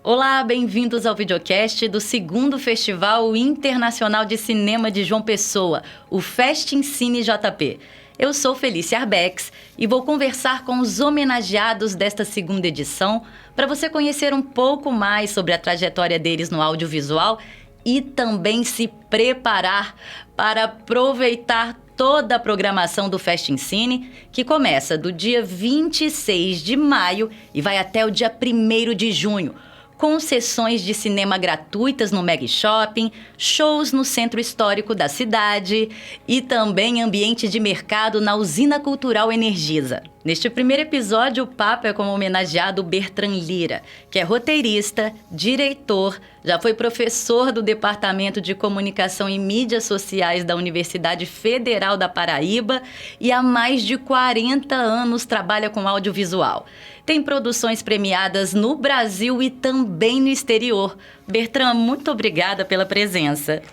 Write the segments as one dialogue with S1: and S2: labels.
S1: Olá, bem-vindos ao videocast do 2º Festival Internacional de Cinema de João Pessoa, o Festicine JP. Eu sou Felícia Arbex e vou conversar com os homenageados desta 2ª edição para você conhecer um pouco mais sobre a trajetória deles no audiovisual e também se preparar para aproveitar toda a programação do Festicine, que começa do dia 26 de maio e vai até o dia 1º de junho, com sessões de cinema gratuitas no Mega Shopping, shows no centro histórico da cidade e também ambiente de mercado na Usina Cultural Energisa. Neste primeiro episódio, o papo é com o homenageado Bertrand Lira, que é roteirista, diretor, já foi professor do Departamento de Comunicação e Mídias Sociais da Universidade Federal da Paraíba e há mais de 40 anos trabalha com audiovisual. Tem produções premiadas no Brasil e também no exterior. Bertrand, muito obrigada pela presença.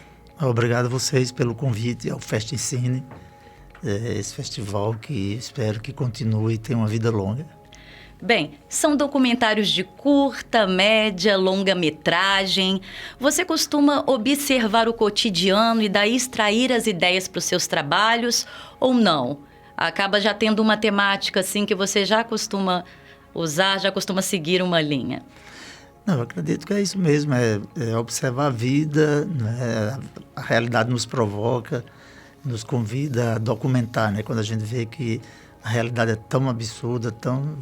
S2: Obrigado a vocês pelo convite ao Festicine, esse festival que espero que continue e tenha uma vida longa.
S1: Bem, são documentários de curta, média, longa-metragem. Você costuma observar o cotidiano e daí extrair as ideias para os seus trabalhos ou não? Acaba já tendo uma temática assim que você já costuma usar, já costuma seguir uma linha?
S2: Não, eu acredito que é isso mesmo, é observar a vida, né? A realidade nos provoca, nos convida a documentar, né? Quando a gente vê que a realidade é tão absurda, tão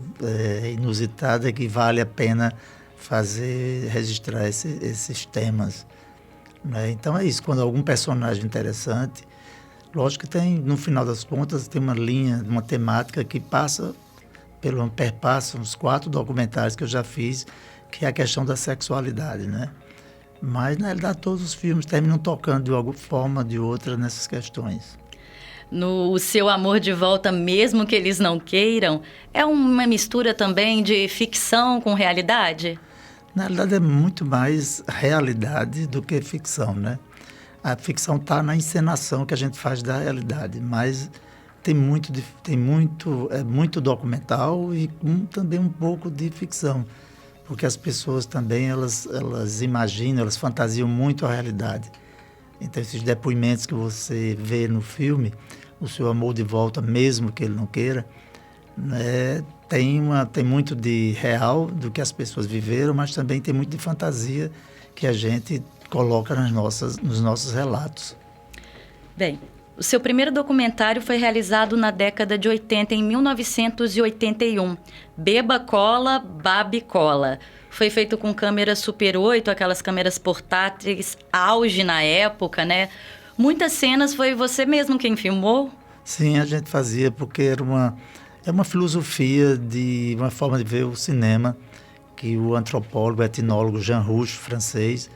S2: inusitada, que vale a pena registrar esses temas, né? Então é isso, quando algum personagem interessante, lógico que tem, no final das contas, tem uma linha, uma temática que perpassa uns 4 documentários que eu já fiz, que é a questão da sexualidade, né? Mas, na realidade, todos os filmes terminam tocando de alguma forma ou de outra nessas questões.
S1: No O Seu Amor de Volta, mesmo que eles não queiram, é uma mistura também de ficção com realidade?
S2: Na realidade, é muito mais realidade do que ficção, né? A ficção está na encenação que a gente faz da realidade, mas é muito documental e também um pouco de ficção, porque as pessoas também, elas imaginam, elas fantasiam muito a realidade. Então, esses depoimentos que você vê no filme, O Seu Amor de Volta, mesmo que ele não queira, né, tem muito de real do que as pessoas viveram, mas também tem muito de fantasia que a gente coloca nos nossos relatos.
S1: Bem, o seu primeiro documentário foi realizado na década de 80, em 1981. Beba Cola, Babe Cola. Foi feito com câmera Super 8, aquelas câmeras portáteis, auge na época, né? Muitas cenas foi você mesmo quem filmou?
S2: Sim, a gente fazia porque é uma filosofia, uma forma de ver o cinema que o antropólogo, etnólogo Jean Rouch, francês,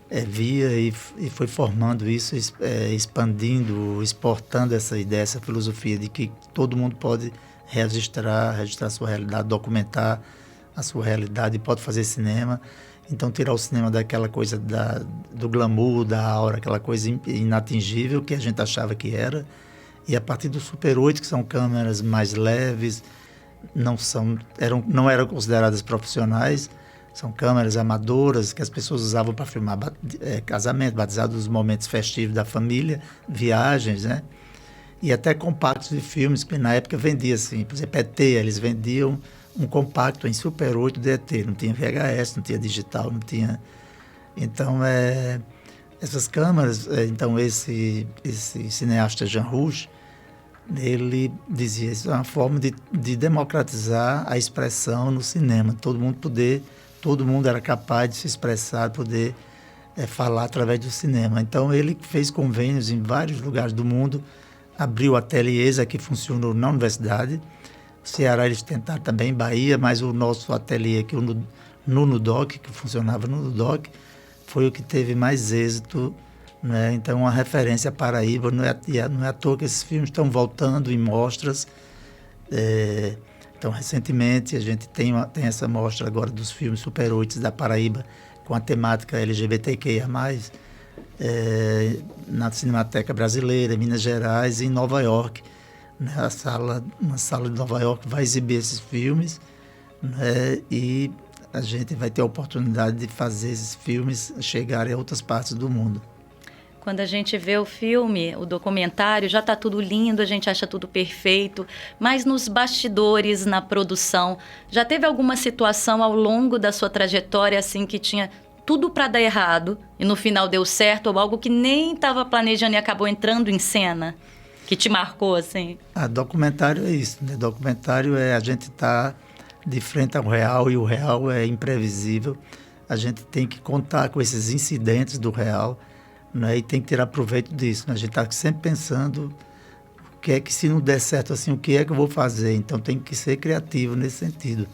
S2: via e foi formando isso, expandindo, exportando essa ideia, essa filosofia de que todo mundo pode registrar a sua realidade, documentar a sua realidade e pode fazer cinema. Então, tirar o cinema daquela coisa do glamour, da aura, aquela coisa inatingível que a gente achava que era. E a partir do Super 8, que são câmeras mais leves, não eram consideradas profissionais, são câmeras amadoras que as pessoas usavam para filmar casamento, batizados, momentos festivos da família, viagens, né? E até compactos de filmes, que na época vendia assim, por exemplo, ET, eles vendiam um compacto em Super 8 de ET, não tinha VHS, não tinha digital, não tinha... Então, essas câmeras, então esse cineasta Jean Rouch, ele dizia, isso é uma forma de democratizar a expressão no cinema, todo mundo era capaz de se expressar, poder falar através do cinema. Então, ele fez convênios em vários lugares do mundo, abriu ateliês aqui, funcionou na universidade. No Ceará, eles tentaram também, em Bahia, mas o nosso ateliê aqui, no NUDOC, que funcionava no NUDOC, foi o que teve mais êxito, né? Então, uma referência à Paraíba. Não é à toa que esses filmes estão voltando em mostras. Então, recentemente, a gente tem essa mostra agora dos filmes Super 8 da Paraíba, com a temática LGBTQIA+, na Cinemateca Brasileira, em Minas Gerais e em Nova York, né? Uma sala de Nova York vai exibir esses filmes, né? E a gente vai ter a oportunidade de fazer esses filmes chegarem a outras partes do mundo.
S1: Quando a gente vê o filme, o documentário, já está tudo lindo, a gente acha tudo perfeito, mas nos bastidores, na produção, já teve alguma situação ao longo da sua trajetória assim que tinha tudo para dar errado e no final deu certo, ou algo que nem estava planejando e acabou entrando em cena, que te marcou assim?
S2: Documentário é isso, né? Documentário é a gente estar de frente ao real, e o real é imprevisível. A gente tem que contar com esses incidentes do real, né? E tem que tirar proveito disso, né? A gente está sempre pensando o que é que, se não der certo assim, o que é que eu vou fazer? Então tem que ser criativo nesse sentido,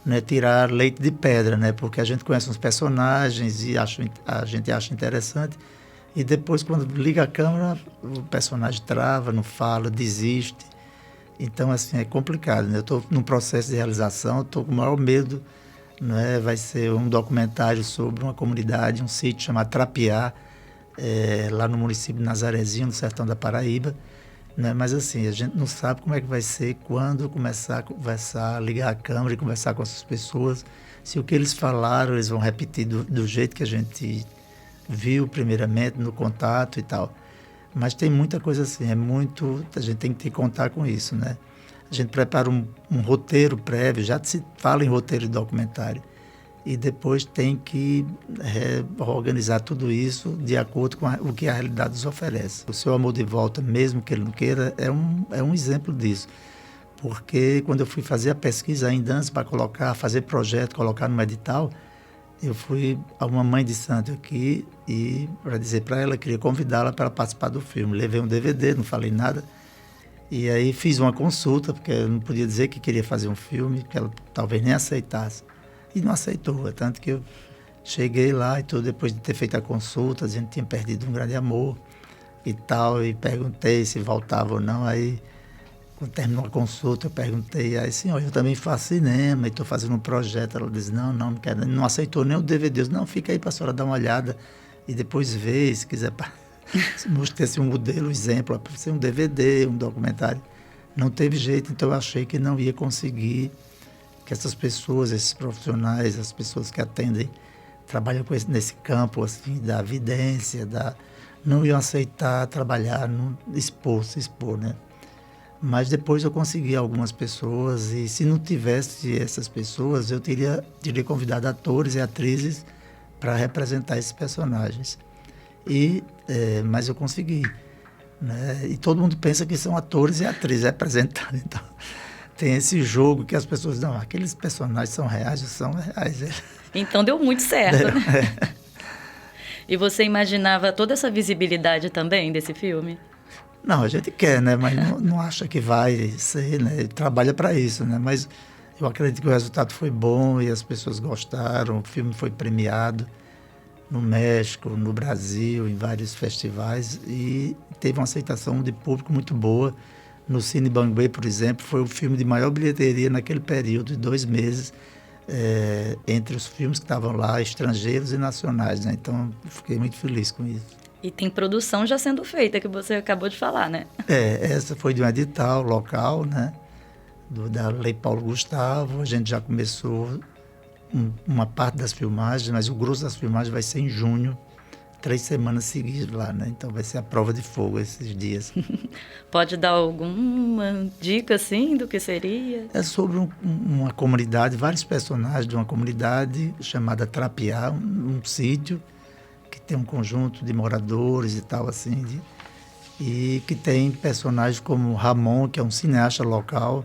S2: né? Tirar leite de pedra, né? Porque a gente conhece uns personagens e a gente acha interessante, e depois, quando liga a câmera, o personagem trava, não fala, desiste. Então, assim, é complicado, né? Eu estou num processo de realização, estou com o maior medo, né? Vai ser um documentário sobre uma comunidade, um sítio chamado Trapiá, lá no município de Nazarezinho, no sertão da Paraíba, né? Mas, assim, a gente não sabe como é que vai ser quando começar a conversar, ligar a câmera e conversar com essas pessoas. Se o que eles falaram, eles vão repetir do jeito que a gente viu primeiramente no contato e tal. Mas tem muita coisa assim, a gente tem que contar com isso, né? A gente prepara um roteiro prévio, já se fala em roteiro de documentário, e depois tem que organizar tudo isso de acordo com o que a realidade nos oferece. O Seu Amor de Volta, mesmo que ele não queira, é um exemplo disso. Porque quando eu fui fazer a pesquisa ainda antes para fazer projeto, colocar no edital, eu fui a uma mãe de santo aqui e para dizer para ela, queria convidá-la para participar do filme. Levei um DVD, não falei nada. E aí fiz uma consulta, porque eu não podia dizer que queria fazer um filme, que ela talvez nem aceitasse. E não aceitou, tanto que eu cheguei lá e tudo, depois de ter feito a consulta, a gente tinha perdido um grande amor e tal, e perguntei se voltava ou não. Aí, quando terminou a consulta, eu perguntei, aí, senhor, eu também faço cinema e estou fazendo um projeto. Ela disse, não quero, não aceitou nem o DVD. Eu disse, não, fica aí para a senhora dar uma olhada e depois ver, se quiser, mostrei um modelo, um exemplo, para ser um DVD, um documentário. Não teve jeito, então eu achei que não ia conseguir, que essas pessoas, esses profissionais, as pessoas que atendem, trabalham nesse campo assim, da vidência, não iam aceitar trabalhar, se expor, né? Mas depois eu consegui algumas pessoas, e se não tivesse essas pessoas, eu teria convidado atores e atrizes para representar esses personagens. Mas eu consegui, né? E todo mundo pensa que são atores e atrizes representados. Então, tem esse jogo que as pessoas dão, aqueles personagens são reais.
S1: Então deu muito certo, né? E você imaginava toda essa visibilidade também desse filme?
S2: Não, a gente quer, né? Mas não acha que vai ser, né? Trabalha para isso, né? Mas eu acredito que o resultado foi bom e as pessoas gostaram. O filme foi premiado no México, no Brasil, em vários festivais, e teve uma aceitação de público muito boa. No Cine Banguê, por exemplo, foi o filme de maior bilheteria naquele período de 2 meses, entre os filmes que estavam lá, estrangeiros e nacionais, né? Então, fiquei muito feliz com isso.
S1: E tem produção já sendo feita, que você acabou de falar, né?
S2: Essa foi de um edital local, né? Da Lei Paulo Gustavo. A gente já começou uma parte das filmagens, mas o grosso das filmagens vai ser em junho, 3 semanas seguidas lá, né? Então vai ser a prova de fogo esses dias.
S1: Pode dar alguma dica, assim, do que seria?
S2: É sobre uma comunidade, vários personagens de uma comunidade chamada Trapiá, um sítio que tem um conjunto de moradores e tal, assim, e que tem personagens como Ramon, que é um cineasta local,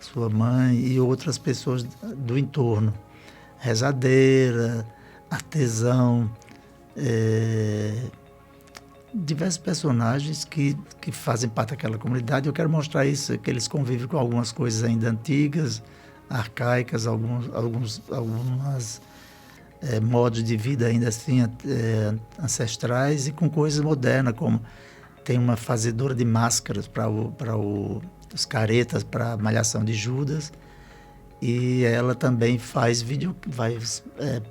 S2: sua mãe e outras pessoas do entorno. Rezadeira, artesão, diversos personagens que fazem parte daquela comunidade. Eu quero mostrar isso, que eles convivem com algumas coisas ainda antigas, arcaicas, algumas modos de vida ainda assim ancestrais, e com coisas modernas, como tem uma fazedora de máscaras para os caretas, para a Malhação de Judas, e ela também faz vídeo,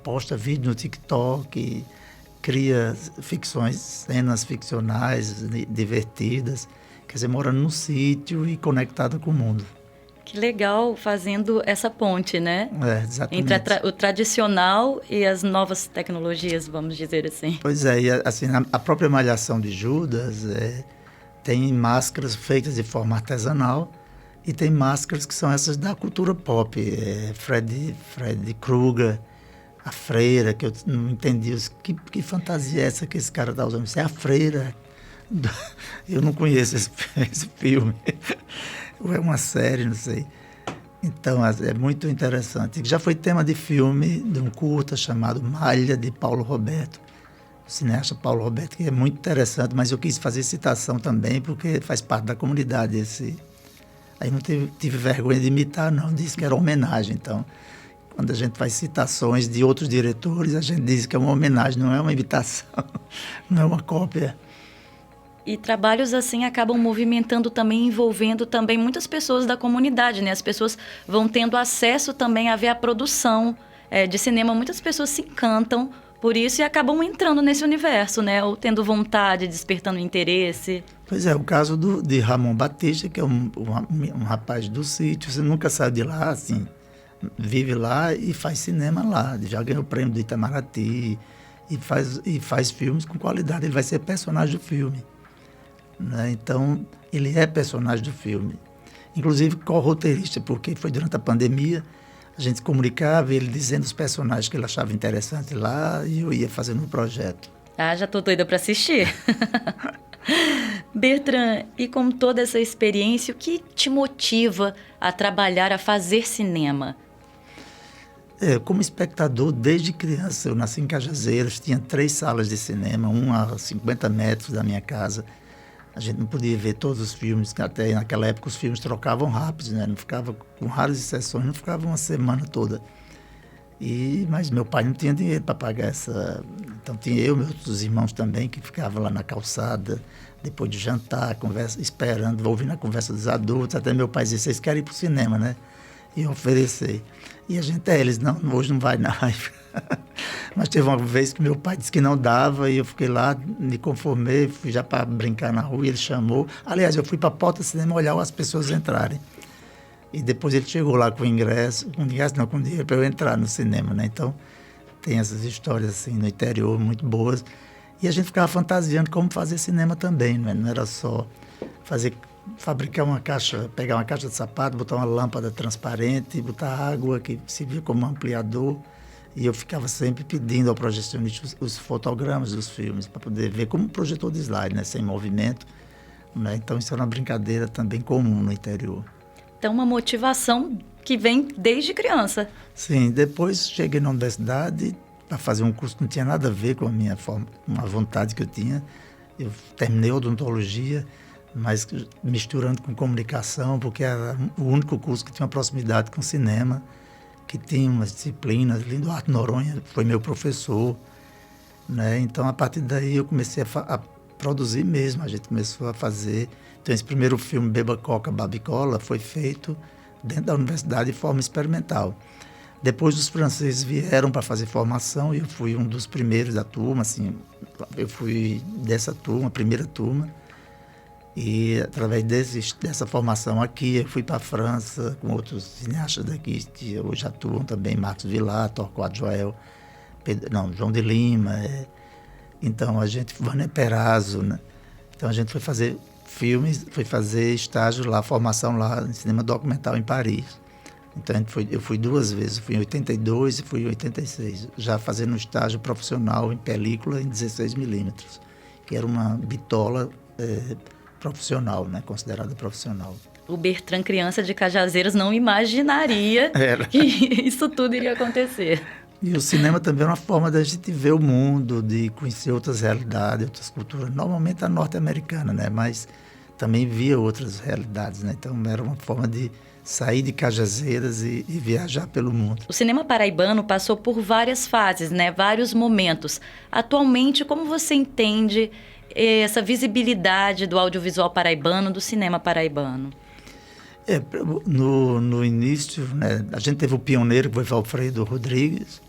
S2: posta vídeo no TikTok, cria cenas ficcionais divertidas, quer dizer, morando num sítio e conectada com o mundo.
S1: Que legal, fazendo essa ponte, né?
S2: Exatamente.
S1: Entre o tradicional e as novas tecnologias, vamos dizer assim.
S2: Pois é, e assim, a própria Malhação de Judas tem máscaras feitas de forma artesanal e tem máscaras que são essas da cultura pop. Freddy Krueger, a freira, que eu não entendi. Que fantasia é essa que esse cara está usando? Isso é a freira. Eu não conheço esse filme. Ou é uma série, não sei. Então, é muito interessante. Já foi tema de filme de um curta chamado Malha, de Paulo Roberto. O cineasta Paulo Roberto, que é muito interessante, mas eu quis fazer citação também, porque faz parte da comunidade esse. Aí não tive vergonha de imitar, não. Disse que era homenagem. Então, quando a gente faz citações de outros diretores, a gente diz que é uma homenagem, não é uma imitação, não é uma cópia.
S1: E trabalhos assim acabam movimentando também, envolvendo também muitas pessoas da comunidade, né? As pessoas vão tendo acesso também a ver a produção de cinema. Muitas pessoas se encantam por isso e acabam entrando nesse universo, né? Ou tendo vontade, despertando interesse.
S2: Pois é, o caso de Ramon Batista, que é um rapaz do sítio, você nunca saiu de lá, assim, vive lá e faz cinema lá. Já ganhou o prêmio do Itamaraty e faz filmes com qualidade. Ele vai ser personagem do filme. Né? Então, ele é personagem do filme. Inclusive, co-roteirista, porque foi durante a pandemia, a gente se comunicava, ele dizendo os personagens que ele achava interessante lá, e eu ia fazendo um projeto.
S1: Ah, já tô doida para assistir. Bertrand, e com toda essa experiência, o que te motiva a trabalhar, a fazer cinema?
S2: Como espectador, desde criança, eu nasci em Cajazeiras, tinha 3 salas de cinema, uma a 50 metros da minha casa. A gente não podia ver todos os filmes, até naquela época os filmes trocavam rápido, né? Não ficava, com raras exceções, não ficava uma semana toda. Mas meu pai não tinha dinheiro para pagar essa. Então tinha eu e meus outros irmãos também, que ficavam lá na calçada, depois de jantar, esperando, ouvindo a conversa dos adultos. Até meu pai dizia, vocês querem ir para o cinema, né? E eu oferecer. E a gente, eles, não, hoje não vai não. Mas teve uma vez que meu pai disse que não dava e eu fiquei lá, me conformei, fui já para brincar na rua e ele chamou. Aliás, eu fui para a porta do cinema olhar as pessoas entrarem. E depois ele chegou lá com dinheiro para eu entrar no cinema, né? Então, tem essas histórias assim no interior muito boas. E a gente ficava fantasiando como fazer cinema também, né? Não era só fabricar uma caixa, pegar uma caixa de sapato, botar uma lâmpada transparente, botar água que servia como ampliador. E eu ficava sempre pedindo ao projecionista os fotogramas dos filmes, para poder ver como um projetor de slide, né? Sem movimento. Né? Então, isso era uma brincadeira também comum no interior.
S1: Então, uma motivação que vem desde criança.
S2: Sim, depois cheguei na universidade para fazer um curso que não tinha nada a ver com a minha uma vontade que eu tinha. Eu terminei odontologia, mas misturando com comunicação, porque era o único curso que tinha uma proximidade com cinema, que tinha umas disciplinas. Linduardo Noronha foi meu professor, né? Então, a partir daí, eu comecei a produzir mesmo. A gente começou a fazer. Então, esse primeiro filme, Beba Coca, Babicola, foi feito dentro da universidade de forma experimental. Depois, os franceses vieram para fazer formação e eu fui um dos primeiros da turma, assim, eu fui dessa turma, primeira turma. E, através dessa formação aqui, eu fui para a França com outros cineastas daqui, que hoje atuam também, Marcos Villar, Torquato Joel, João de Lima. Então, Vânia Perazzo, né? Então, a gente foi fazer filmes, foi fazer estágio lá, formação lá em cinema documental em Paris. Então, eu fui 2 vezes, fui em 82 e fui em 86, já fazendo um estágio profissional em película em 16mm, que era uma bitola profissional, né, considerada profissional.
S1: O Bertrand, criança de Cajazeiras, não imaginaria que isso tudo iria acontecer.
S2: E o cinema também é uma forma da gente ver o mundo, de conhecer outras realidades, outras culturas. Normalmente a norte-americana, né? Mas também via outras realidades, né? Então era uma forma de sair de Cajazeiras e viajar pelo mundo.
S1: O cinema paraibano passou por várias fases, né? Vários momentos. Atualmente, como você entende essa visibilidade do audiovisual paraibano, do cinema paraibano?
S2: No início, né, a gente teve o pioneiro, que foi Alfredo Rodrigues,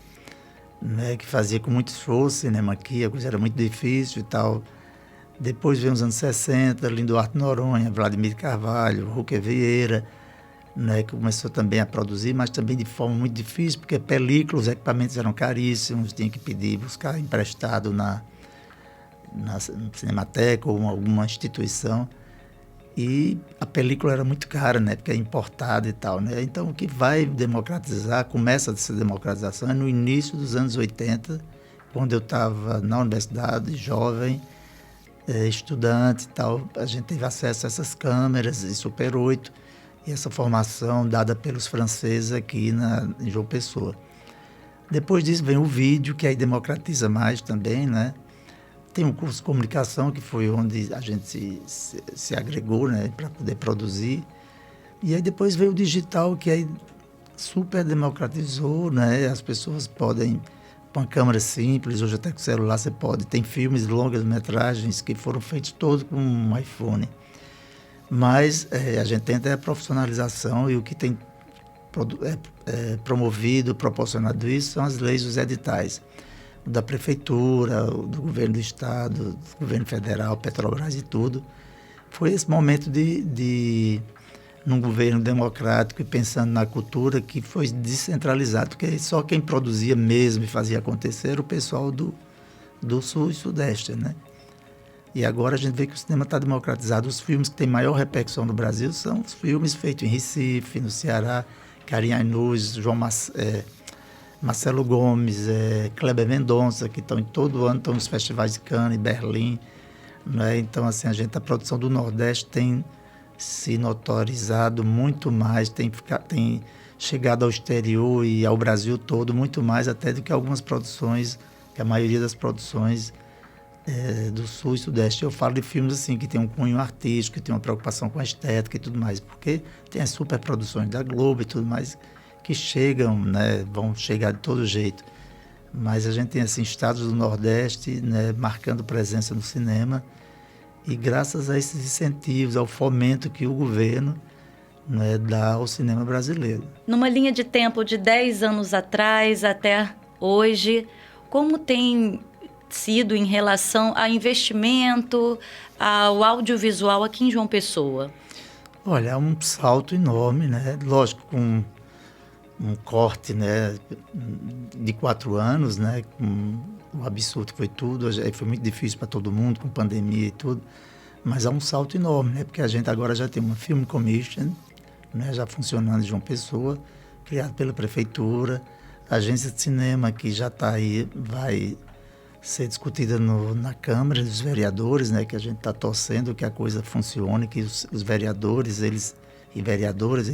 S2: né, que fazia com muito esforço cinema aqui, a coisa era muito difícil e tal. Depois veio os anos 60, Linduarte Noronha, Vladimir Carvalho, Rucker Vieira, né, que começou também a produzir, mas também de forma muito difícil, porque película, os equipamentos eram caríssimos, tinha que pedir, buscar emprestado na Cinemateca ou alguma instituição. E a película era muito cara, né, porque é importada e tal, né? Então, o que vai democratizar, começa essa democratização, é no início dos anos 80, quando eu estava na universidade, jovem, estudante e tal, a gente teve acesso a essas câmeras de Super 8 e essa formação dada pelos franceses aqui em João Pessoa. Depois disso vem o vídeo, que aí democratiza mais também, né? Tem um curso de comunicação, que foi onde a gente se agregou, né, para poder produzir. E aí depois veio o digital, que aí super democratizou, né? As pessoas podem, com uma câmera simples, hoje até com o celular você pode. Tem filmes, longas metragens que foram feitos todos com um iPhone. Mas a gente tenta a profissionalização, e o que tem promovido, proporcionado isso, são as leis, os editais. Da prefeitura, do governo do estado, do governo federal, Petrobras e tudo. Foi esse momento num governo democrático e pensando na cultura, que foi descentralizado, porque só quem produzia mesmo e fazia acontecer era o pessoal do sul e sudeste, né? E agora a gente vê que o cinema está democratizado. Os filmes que têm maior repercussão no Brasil são os filmes feitos em Recife, no Ceará, Karim Ainuz, Marcelo Gomes, Kleber Mendonça, que estão em todo ano, estão nos festivais de Cannes, Berlim, né? Então, assim, a produção do Nordeste tem se notorizado muito mais, tem chegado ao exterior e ao Brasil todo muito mais até do que algumas produções, que a maioria das produções do Sul e Sudeste. Eu falo de filmes assim, que tem um cunho artístico, que tem uma preocupação com a estética e tudo mais, porque tem as superproduções da Globo e tudo mais, que chegam, né, vão chegar de todo jeito. Mas a gente tem assim, estados do Nordeste, né, marcando presença no cinema, e graças a esses incentivos, ao fomento que o governo, né, dá ao cinema brasileiro.
S1: Numa linha de tempo de 10 anos atrás até hoje, como tem sido em relação a investimento, ao audiovisual aqui em João Pessoa?
S2: Olha, é um salto enorme, né? Lógico, com um corte, né, de 4 anos, né, com o absurdo que foi tudo, foi muito difícil para todo mundo, com pandemia e tudo, mas há um salto enorme, né, porque a gente agora já tem uma Film Commission, né, já funcionando em João Pessoa, criado pela prefeitura, a agência de cinema que já está aí, vai ser discutida na Câmara dos Vereadores, né, que a gente está torcendo que a coisa funcione, que os vereadores, eles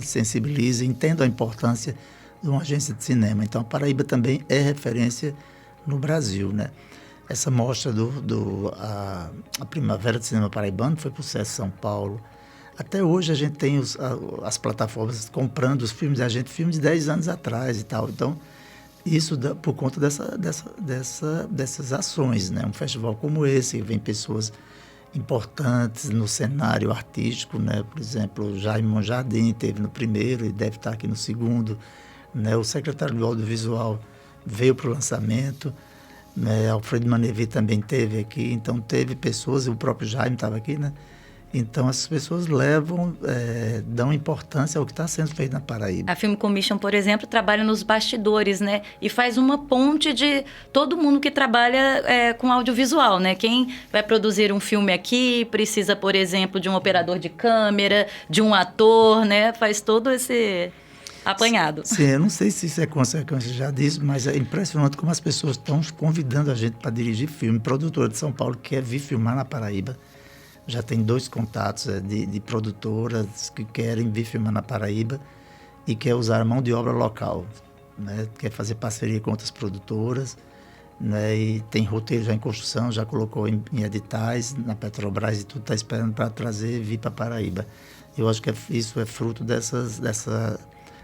S2: sensibilizem, entendam a importância de uma agência de cinema. Então, a Paraíba também é referência no Brasil, né? Essa mostra a Primavera do Cinema Paraibano foi para o SESC São Paulo. Até hoje a gente tem as plataformas comprando os filmes, filmes de 10 anos atrás e tal. Então, isso por conta dessas ações, né? Um festival como esse, vem pessoas importantes no cenário artístico, né? Por exemplo, Jaime Monjardim esteve no primeiro e deve estar aqui no segundo, né? O secretário do Audiovisual veio para o lançamento, né? Alfredo Manevi também esteve aqui, então teve pessoas, o próprio Jaime estava aqui, né? Então, essas pessoas dão importância ao que está sendo feito na Paraíba.
S1: A Film Commission, por exemplo, trabalha nos bastidores, né? E faz uma ponte de todo mundo que trabalha com audiovisual, né? Quem vai produzir um filme aqui precisa, por exemplo, de um operador de câmera, de um ator, né? Faz todo esse apanhado.
S2: Sim, eu não sei se isso é consequência já disso, mas é impressionante como as pessoas estão convidando a gente para dirigir filme. Produtora de São Paulo quer vir filmar na Paraíba. Já tem 2 contatos de produtoras que querem vir filmar na Paraíba e quer usar a mão de obra local, né? Quer fazer parceria com outras produtoras, né? E tem roteiro já em construção, já colocou em editais na Petrobras e tudo, está esperando para trazer e vir para a Paraíba. Eu acho que isso é fruto dessa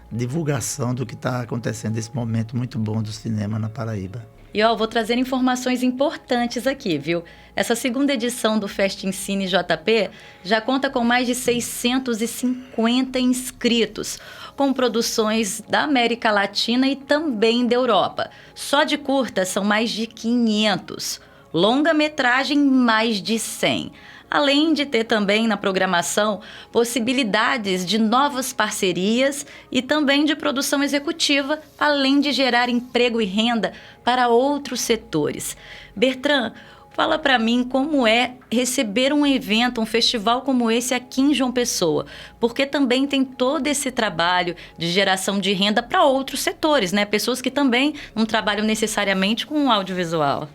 S2: divulgação do que está acontecendo nesse momento muito bom do cinema na Paraíba.
S1: E vou trazer informações importantes aqui, viu? Essa segunda edição do Festin Cine JP já conta com mais de 650 inscritos, com produções da América Latina e também da Europa. Só de curta são mais de 500. longa-metragem mais de 100. Além de ter também na programação possibilidades de novas parcerias e também de produção executiva, além de gerar emprego e renda para outros setores. Bertrand, fala para mim como é receber um evento, um festival como esse aqui em João Pessoa, porque também tem todo esse trabalho de geração de renda para outros setores, né? Pessoas que também não trabalham necessariamente com o audiovisual.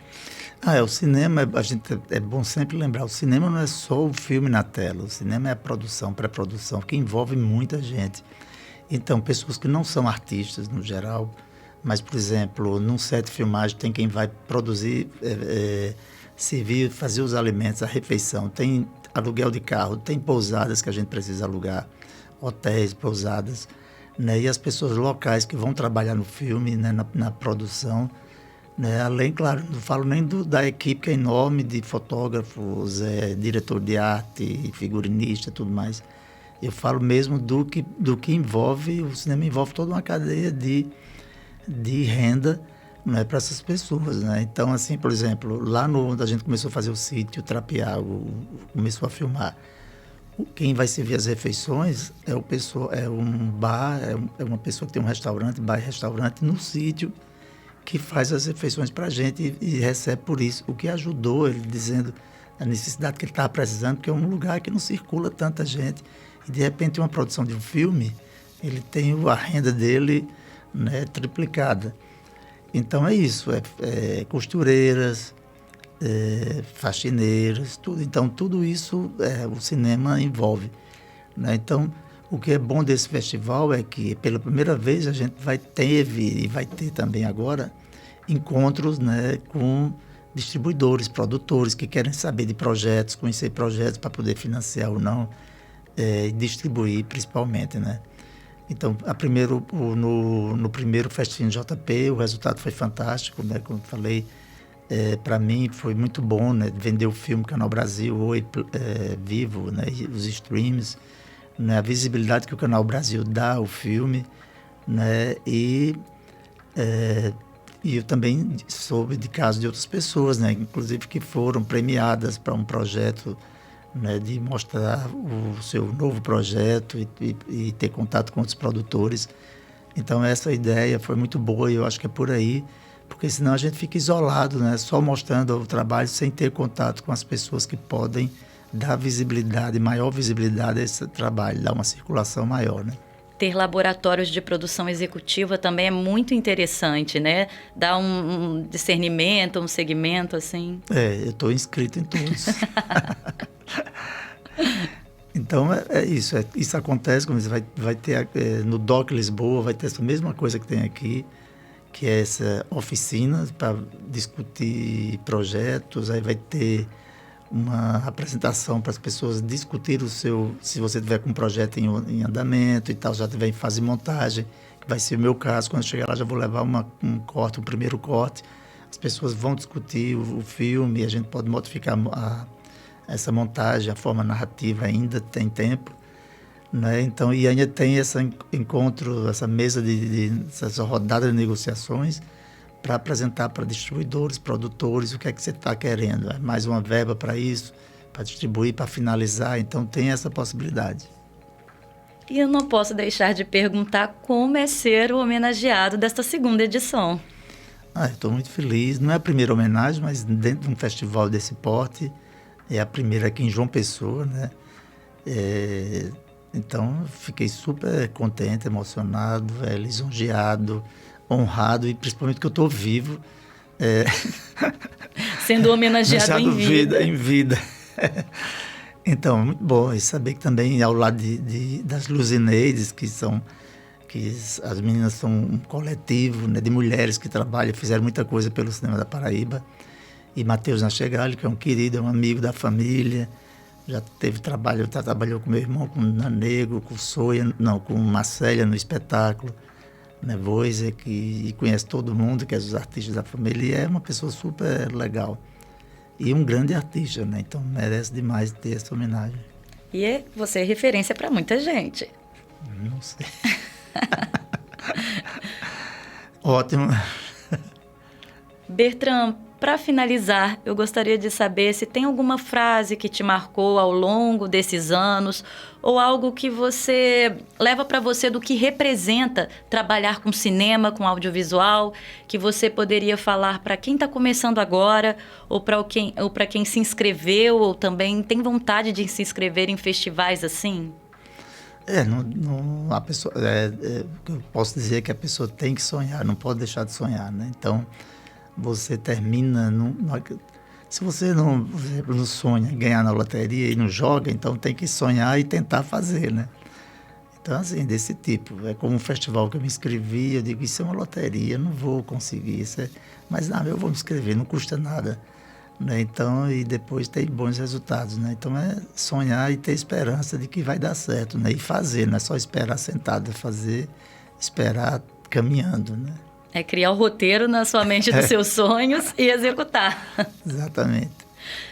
S2: O cinema, é bom sempre lembrar, o cinema não é só o filme na tela, o cinema é a produção, pré-produção, que envolve muita gente. Então, pessoas que não são artistas, no geral, mas, por exemplo, num set de filmagem tem quem vai produzir, servir, fazer os alimentos, a refeição, tem aluguel de carro, tem pousadas que a gente precisa alugar, hotéis, pousadas, né? E as pessoas locais que vão trabalhar no filme, né, na produção, né? Além, claro, não falo nem da equipe que é enorme de fotógrafos, diretor de arte, figurinista e tudo mais. Eu falo mesmo do que envolve, o cinema envolve toda uma cadeia de renda, né, para essas pessoas, né? Então, assim, por exemplo, lá onde a gente começou a fazer o sítio Trapiago, começou a filmar, quem vai servir as refeições é um bar, é uma pessoa que tem um restaurante, bar e restaurante no sítio, que faz as refeições para a gente e recebe por isso, o que ajudou ele, dizendo a necessidade que ele estava precisando, porque é um lugar que não circula tanta gente. E, de repente, uma produção de um filme, ele tem a renda dele, né, triplicada. Então, é isso, costureiras, faxineiras, tudo. Então, tudo isso o cinema envolve, né? Então, o que é bom desse festival é que, pela primeira vez, a gente vai ter também agora encontros, né, com distribuidores, produtores que querem saber de projetos, conhecer projetos para poder financiar ou não, e distribuir principalmente, né? Então, no primeiro Festival JP, o resultado foi fantástico, né? Como eu falei, para mim foi muito bom, né? Vender o filme Canal Brasil, Oi, Vivo, né? E os streams, né? A visibilidade que o Canal Brasil dá ao filme, né? E eu também soube de casos de outras pessoas, né? Inclusive que foram premiadas para um projeto, né, de mostrar o seu novo projeto e ter contato com outros produtores. Então, essa ideia foi muito boa e eu acho que é por aí, porque senão a gente fica isolado, né, só mostrando o trabalho sem ter contato com as pessoas que podem dar visibilidade, maior visibilidade a esse trabalho, dar uma circulação maior, né?
S1: Ter laboratórios de produção executiva também é muito interessante, né? Dá um discernimento, um segmento, assim.
S2: Eu estou inscrito em todos. Então, isso. Isso acontece, como vai ter no DOC Lisboa, vai ter essa mesma coisa que tem aqui, que é essa oficina para discutir projetos, aí vai ter uma apresentação para as pessoas discutir se você tiver com um projeto em andamento e tal, já tiver em fase de montagem, que vai ser o meu caso. Quando eu chegar lá, já vou levar um primeiro corte, as pessoas vão discutir o filme, a gente pode modificar essa montagem, a forma narrativa, ainda tem tempo, né? Então, e ainda tem esse encontro, essa mesa essa rodada de negociações, para apresentar para distribuidores, produtores, o que é que você está querendo. É mais uma verba para isso, para distribuir, para finalizar. Então, tem essa possibilidade.
S1: E eu não posso deixar de perguntar como é ser o homenageado desta segunda edição.
S2: Eu estou muito feliz. Não é a primeira homenagem, mas dentro de um festival desse porte, é a primeira aqui em João Pessoa, né? Então, fiquei super contente, emocionado, lisonjeado, honrado, e principalmente que eu estou vivo.
S1: Sendo homenageado em vida.
S2: Então, muito bom. E saber que também, ao lado das Luzineides, que as meninas são um coletivo, né, de mulheres que trabalham, fizeram muita coisa pelo cinema da Paraíba. E Matheus Nachegali, que é um querido, é um amigo da família. Já trabalhou com meu irmão, com o Nanego, com Marcélia no espetáculo. Né, Voice, que conhece todo mundo, que é os artistas da família, e é uma pessoa super legal. E um grande artista, né? Então merece demais ter essa homenagem.
S1: E você é referência para muita gente.
S2: Não sei. Ótimo.
S1: Bertrand, Para finalizar, eu gostaria de saber se tem alguma frase que te marcou ao longo desses anos ou algo que você leva para você do que representa trabalhar com cinema, com audiovisual, que você poderia falar para quem está começando agora ou para quem se inscreveu ou também tem vontade de se inscrever em festivais assim?
S2: A pessoa, eu posso dizer que a pessoa tem que sonhar, não pode deixar de sonhar, né? Então, você termina... Se você não, por exemplo, não sonha em ganhar na loteria e não joga, então tem que sonhar e tentar fazer, né? Então, assim, desse tipo. É como um festival que eu me inscrevi, eu digo, isso é uma loteria, eu não vou conseguir isso. Mas não, eu vou me inscrever, não custa nada. Né? Então, e depois tem bons resultados, né? Então, é sonhar e ter esperança de que vai dar certo, né? E fazer, não é só esperar sentado, é fazer, esperar caminhando, né?
S1: É criar o roteiro na sua mente dos seus sonhos e executar.
S2: Exatamente.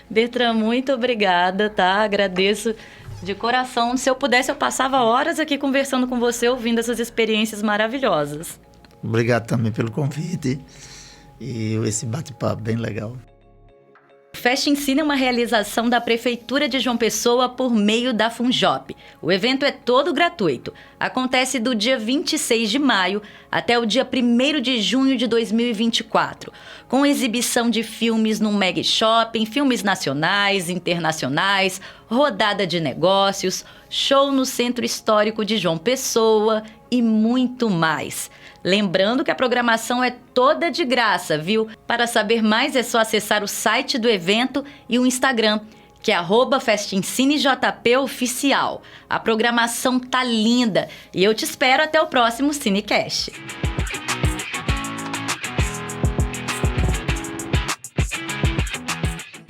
S1: Bertrand, muito obrigada, tá? Agradeço de coração. Se eu pudesse, eu passava horas aqui conversando com você, ouvindo essas experiências maravilhosas.
S2: Obrigado também pelo convite e esse bate-papo bem legal.
S1: O Fest Ensina é uma realização da Prefeitura de João Pessoa por meio da Funjop. O evento é todo gratuito. Acontece do dia 26 de maio até o dia 1º de junho de 2024, com exibição de filmes no Mega Shopping, filmes nacionais, internacionais, rodada de negócios, show no Centro Histórico de João Pessoa e muito mais. Lembrando que a programação é toda de graça, viu? Para saber mais é só acessar o site do evento e o Instagram, que é @FestEncineJPOficial. A programação tá linda e eu te espero até o próximo Cinecast.